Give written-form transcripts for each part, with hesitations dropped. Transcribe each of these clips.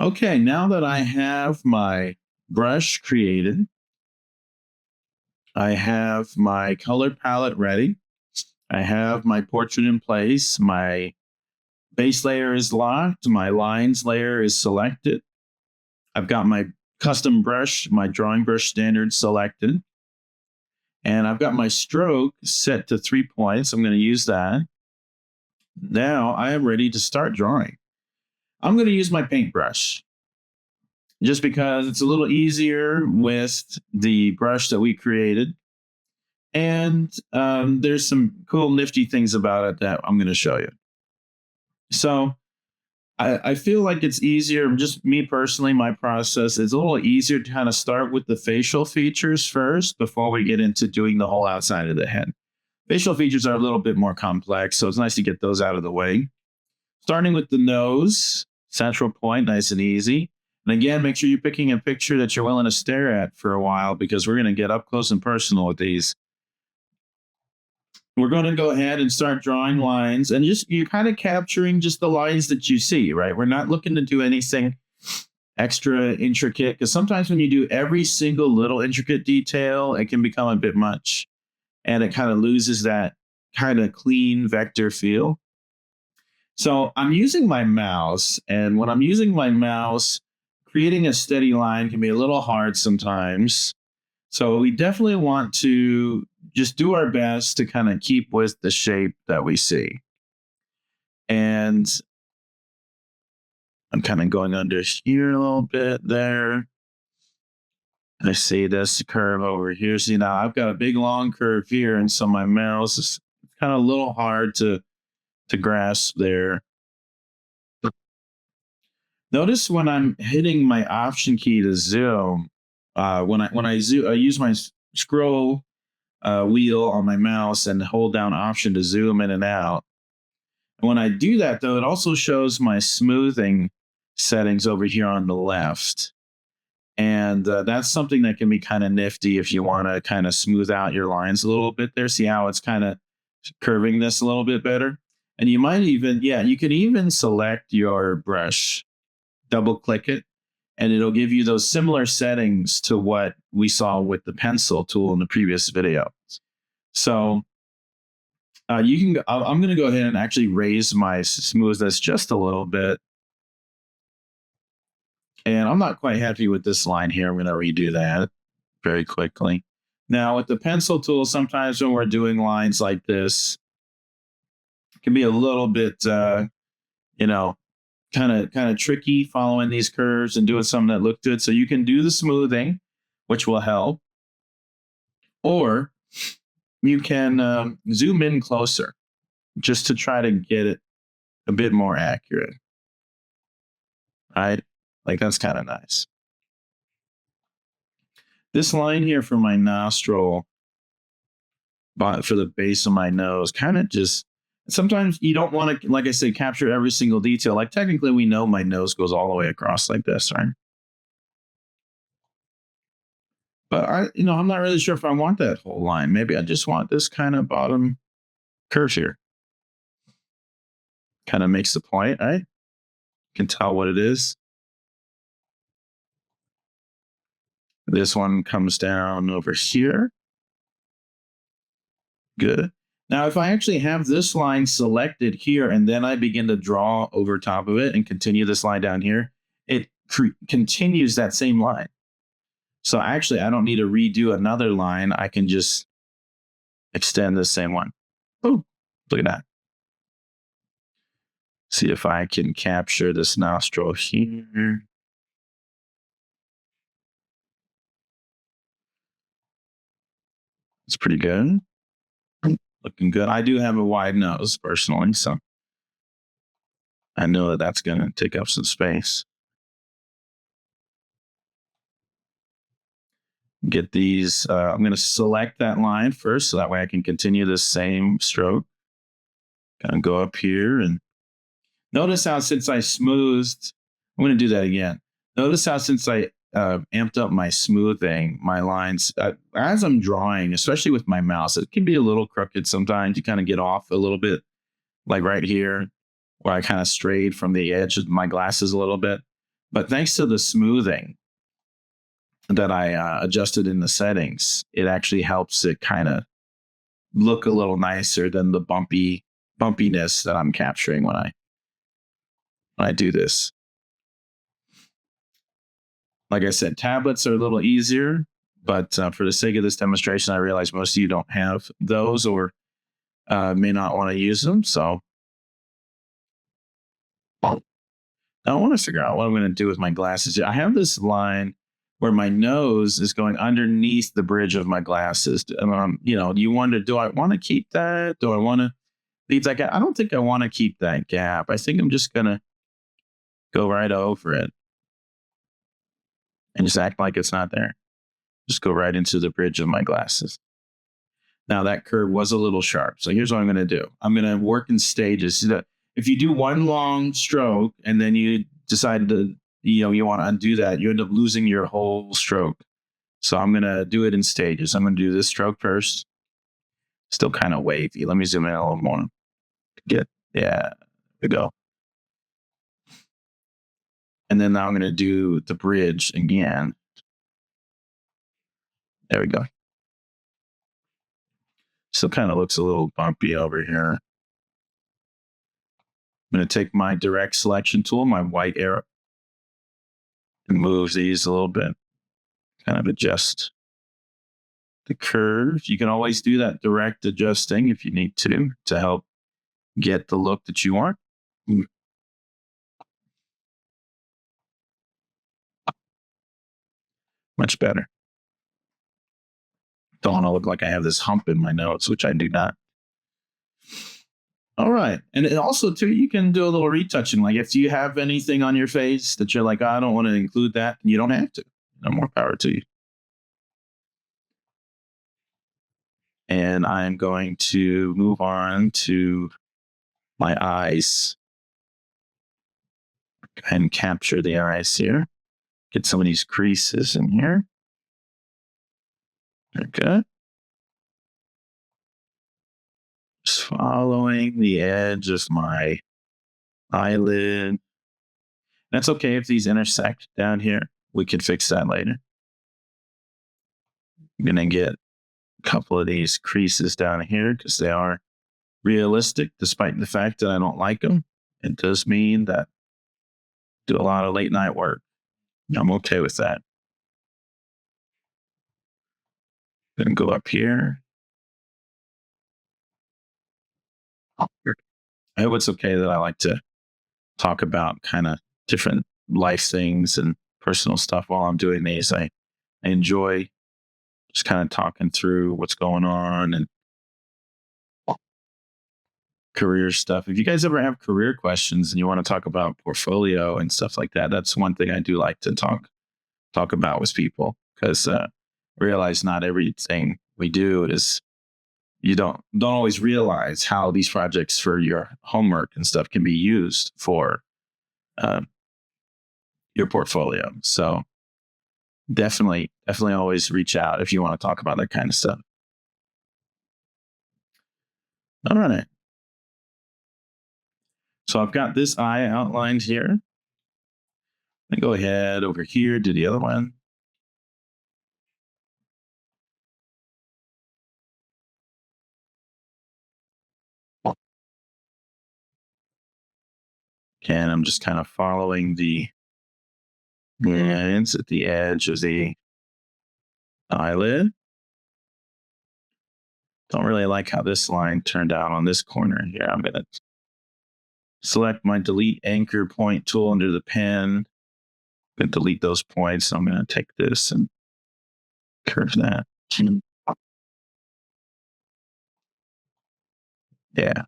Okay, now that I have my brush created, I have my color palette ready. I have my portrait in place. My base layer is locked. My lines layer is selected. I've got my custom brush, my drawing brush standard selected. And I've got my stroke set to 3 points. I'm going to use that. Now I am ready to start drawing. I'm going to use my paintbrush just because it's a little easier with the brush that we created. And there's some cool nifty things about it that I'm going to show you. So I feel like it's easier, just me personally, my process is a little easier to kind of start with the facial features first before we get into doing the whole outside of the head. Facial features are a little bit more complex, so it's nice to get those out of the way. Starting with the nose, central point, nice and easy. And again, make sure you're picking a picture that you're willing to stare at for a while because we're going to get up close and personal with these. We're going to go ahead and start drawing lines, and just you're kind of capturing just the lines that you see, right? We're not looking to do anything extra intricate because sometimes when you do every single little intricate detail, it can become a bit much and it kind of loses that kind of clean vector feel. So I'm using my mouse, and when I'm using my mouse, creating a steady line can be a little hard sometimes. So we definitely want to just do our best to kind of keep with the shape that we see. And I'm kind of going under here a little bit there. I see this curve over here. See, now I've got a big long curve here, and so my mouse is kind of a little hard to grasp there. Notice when I'm hitting my Option key to zoom, when I zoom, I use my scroll wheel on my mouse and hold down Option to zoom in and out. And when I do that, though, it also shows my smoothing settings over here on the left. And that's something that can be kind of nifty if you want to kind of smooth out your lines a little bit there. See how it's kind of curving this a little bit better? And you might even, you can even select your brush, double click it, and it'll give you those similar settings to what we saw with the pencil tool in the previous video. So I'm going to go ahead and actually raise my smoothness just a little bit. And I'm not quite happy with this line here. I'm going to redo that very quickly. Now with the pencil tool, sometimes when we're doing lines like this, it can be a little bit, kind of tricky following these curves and doing something that look good. So you can do the smoothing, which will help. Or you can zoom in closer just to try to get it a bit more accurate. Right? Like that's kind of nice. This line here for my nostril, but for the base of my nose, kind of just, sometimes you don't want to, like I said, capture every single detail. Like technically we know my nose goes all the way across like this, right? But I'm not really sure if I want that whole line. Maybe I just want this kind of bottom curve here. Kind of makes the point, right? You can tell what it is. This one comes down over here. Good. Now, if I actually have this line selected here and then I begin to draw over top of it and continue this line down here, it continues that same line. So actually, I don't need to redo another line. I can just extend the same one. Oh, look at that. See if I can capture this nostril here. It's pretty good. Looking good. I do have a wide nose personally, so I know that that's going to take up some space. Get these. I'm going to select that line first, so that way I can continue this same stroke. Kind of go up here and notice how since I smoothed, I'm going to do that again. Notice how since I amped up my smoothing, my lines, as I'm drawing, especially with my mouse, it can be a little crooked sometimes. You kind of get off a little bit, like right here, where I kind of strayed from the edge of my glasses a little bit. But thanks to the smoothing that I adjusted in the settings, it actually helps it kind of look a little nicer than the bumpiness that I'm capturing when I do this. Like I said, tablets are a little easier, but for the sake of this demonstration, I realize most of you don't have those or may not want to use them. So I want to figure out what I'm going to do with my glasses. I have this line where my nose is going underneath the bridge of my glasses. You wonder, do I want to keep that? Do I want to leave that gap? I don't think I want to keep that gap. I think I'm just going to go right over it and just act like it's not there. Just go right into the bridge of my glasses. Now that curve was a little sharp. So here's what I'm going to do. I'm going to work in stages. If you do one long stroke and then you decide to, you want to undo that, you end up losing your whole stroke. So I'm going to do it in stages. I'm going to do this stroke first. Still kind of wavy. Let me zoom in a little more. There we go. And then now I'm going to do the bridge again. There we go. Still kind of looks a little bumpy over here. I'm going to take my direct selection tool, my white arrow, and move these a little bit. Kind of adjust the curve. You can always do that direct adjusting if you need to help get the look that you want. Much better. Don't want to look like I have this hump in my nose, which I do not. All right. And it also, too, you can do a little retouching. Like if you have anything on your face that you're like, I don't want to include that, you don't have to. More power to you. And I'm going to move on to my eyes and capture the eyes here. Get some of these creases in here. Okay. Just following the edge of my eyelid. That's okay if these intersect down here. We can fix that later. I'm going to get a couple of these creases down here because they are realistic, despite the fact that I don't like them. It does mean that I do a lot of late night work. I'm okay with that. Then go up here. I hope it's okay that I like to talk about kind of different life things and personal stuff while I'm doing these. I enjoy just kind of talking through what's going on and career stuff. If you guys ever have career questions and you want to talk about portfolio and stuff like that, that's one thing I do like to talk about with people because realize not everything we do is you don't always realize how these projects for your homework and stuff can be used for your portfolio. So definitely always reach out if you want to talk about that kind of stuff. All right. So I've got this eye outlined here. Let me go ahead over here, do the other one. And I'm just kind of following the lines at the edge of the eyelid. Don't really like how this line turned out on this corner here. I'm going to select my delete anchor point tool under the pen. I'm going to delete those points. So I'm going to take this and curve that. Yeah.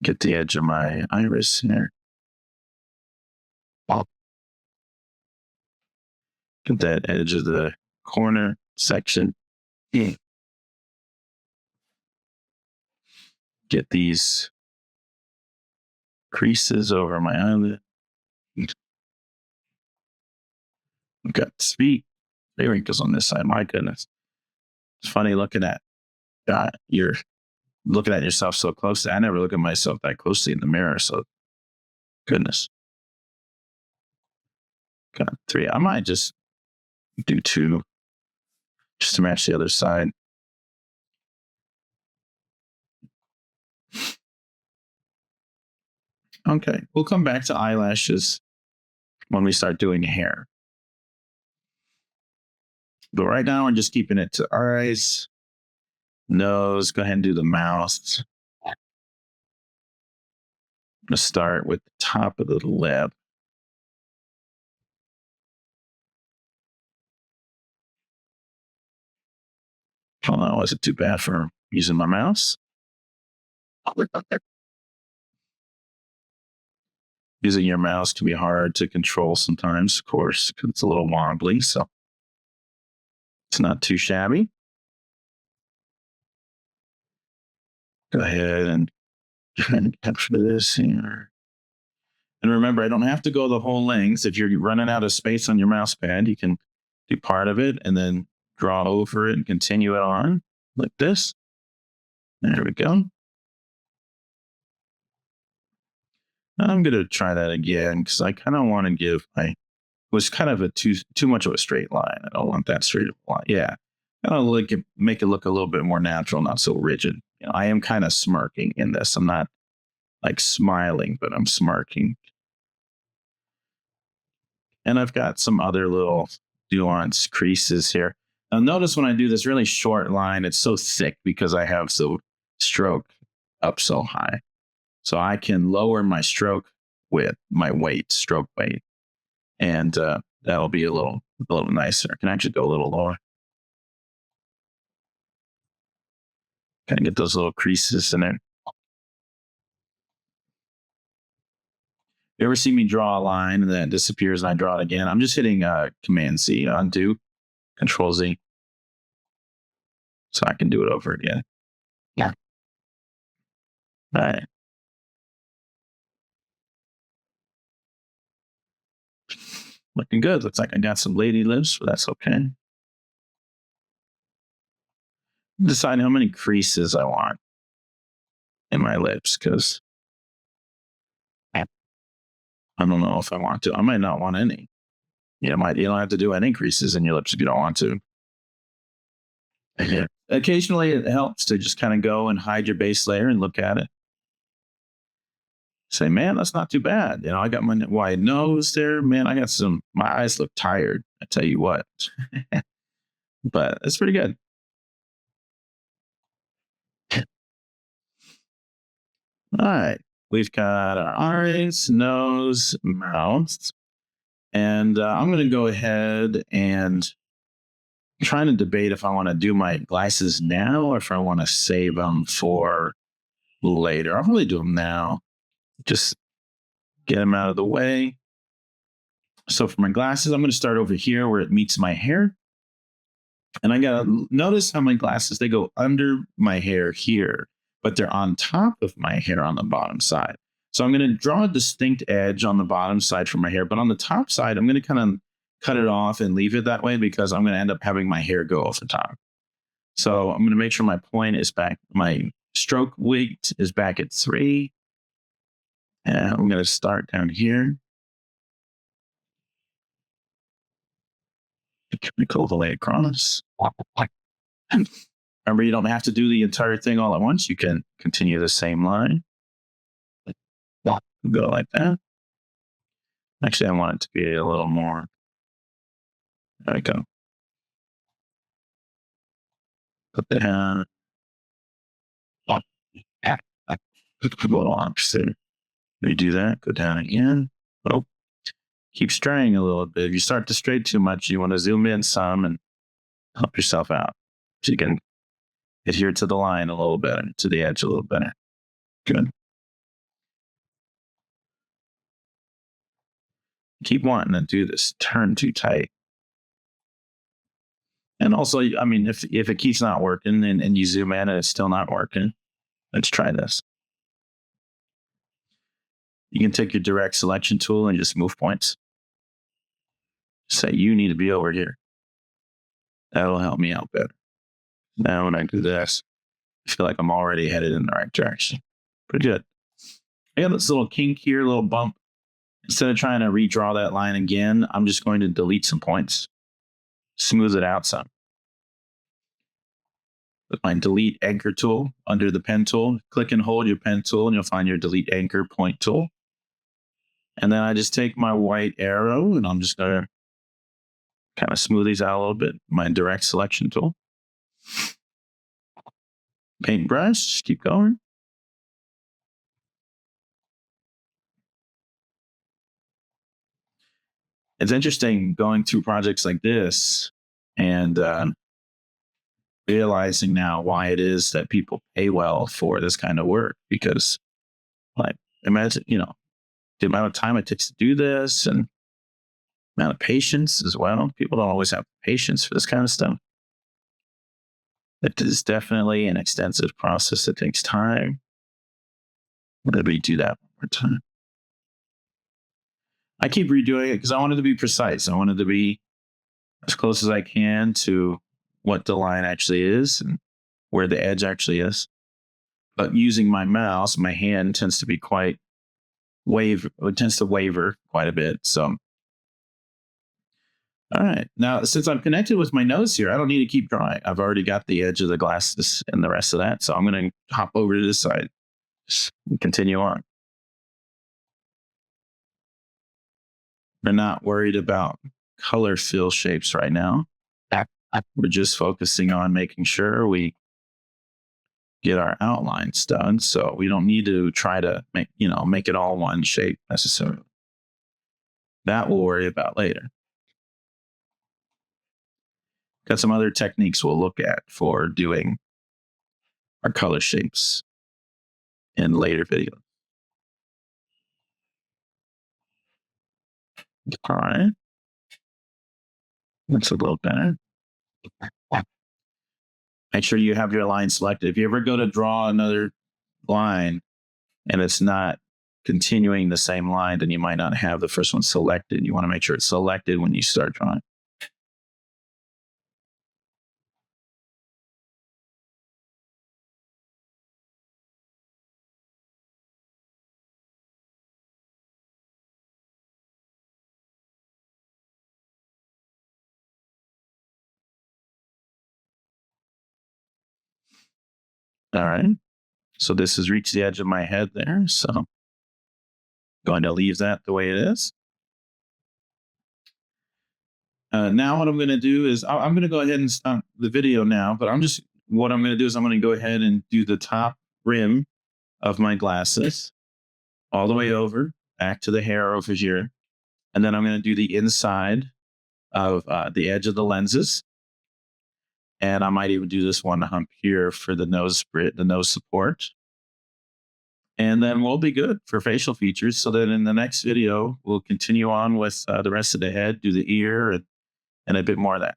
Get the edge of my iris here. Get that edge of the corner section. Get these creases over my eyelid. I've got three wrinkles on this side. My goodness. It's funny looking at you're looking at yourself so closely. I never look at myself that closely in the mirror. So goodness. Got 3. I might just do 2 just to match the other side. Okay, we'll come back to eyelashes when we start doing hair. But right now, we're just keeping it to eyes, nose. Go ahead and do the mouth. I'm going to start with the top of the lip. Oh, that wasn't too bad for using my mouse. Using your mouse can be hard to control sometimes, of course, because it's a little wobbly. So it's not too shabby. Go ahead and try to capture this here. And remember, I don't have to go the whole length. If you're running out of space on your mouse pad, you can do part of it and then draw over it and continue it on like this. There we go. I'm going to try that again because I kind of want to give it was kind of a too much of a straight line. I don't want that straight line. Yeah. Kind of make it look a little bit more natural, not so rigid. I am kind of smirking in this. I'm not like smiling, but I'm smirking. And I've got some other little nuanced creases here. Now notice when I do this really short line, it's so thick because I have the stroke up so high. So I can lower my stroke with my stroke weight. And that'll be a little nicer. I can actually go a little lower. Kind of get those little creases in there. You ever see me draw a line and then it disappears and I draw it again? I'm just hitting Command C, undo, Control Z. So I can do it over again. Yeah. All right. Looking good. Looks like I got some lady lips, but that's okay. Decide how many creases I want in my lips because I don't know if I want to. I might not want any. You don't have to do any creases in your lips if you don't want to. Yeah. Occasionally, it helps to just kind of go and hide your base layer and look at it. Say, man, that's not too bad. I got my wide nose there. Man, my eyes look tired. I tell you what. But it's pretty good. All right. We've got our eyes, nose, mouth. And I'm going to go ahead and trying to debate if I want to do my glasses now or if I want to save them for later. I'll probably do them now. Just get them out of the way. So for my glasses, I'm going to start over here where it meets my hair. And I got to notice how my glasses, they go under my hair here, but they're on top of my hair on the bottom side. So I'm going to draw a distinct edge on the bottom side for my hair, but on the top side, I'm going to kind of cut it off and leave it that way because I'm going to end up having my hair go off the top. So I'm going to make sure my point is back. My stroke weight is back at 3. And I'm going to start down here. Overlay across. Remember, you don't have to do the entire thing all at once. You can continue the same line. Go like that. Actually, I want it to be a little more. There we go. Put the hand. Go along. Redo that. Go down again. Oh, keep straying a little bit. If you start to stray too much, you want to zoom in some and help yourself out. So you can adhere to the line a little better, to the edge a little better. Good. Keep wanting to do this. Turn too tight. And also, I mean, if it keeps not working and you zoom in and it's still not working, let's try this. You can take your direct selection tool and just move points. Say you need to be over here. That'll help me out better. Now when I do this, I feel like I'm already headed in the right direction. Pretty good. I got this little kink here, little bump. Instead of trying to redraw that line again, I'm just going to delete some points, smooth it out some. With my delete anchor tool under the pen tool, click and hold your pen tool and you'll find your delete anchor point tool. And then I just take my white arrow and I'm just going to kind of smooth these out a little bit. My direct selection tool. Paintbrush, just keep going. It's interesting going through projects like this and realizing now why it is that people pay well for this kind of work. Because, like, imagine, the amount of time it takes to do this and amount of patience as well. People don't always have patience for this kind of stuff. It is definitely an extensive process that takes time. Let me do that one more time. I keep redoing it because I want it to be precise. I want it to be as close as I can to what the line actually is and where the edge actually is. But using my mouse, my hand tends to be it tends to waver quite a bit. So, all right. Now, since I'm connected with my nose here, I don't need to keep drawing. I've already got the edge of the glasses and the rest of that. So I'm going to hop over to this side, just continue on. We're not worried about color fill shapes right now. We're just focusing on making sure we get our outlines done. So we don't need to try to make it all one shape necessarily. That we'll worry about later. Got some other techniques we'll look at for doing our color shapes in later videos. All right. That's a little better. Make sure you have your line selected. If you ever go to draw another line and it's not continuing the same line, then you might not have the first one selected. You want to make sure it's selected when you start drawing. All right. So this has reached the edge of my head there. So I'm going to leave that the way it is. Now what I'm going to do is I'm going to go ahead and stop the video now, but what I'm going to do is I'm going to go ahead and do the top rim of my glasses all the way over, back to the hair over here. And then I'm going to do the inside of the edge of the lenses. And I might even do this one hump here for the nose support. And then we'll be good for facial features. So that in the next video, we'll continue on with the rest of the head, do the ear and a bit more of that.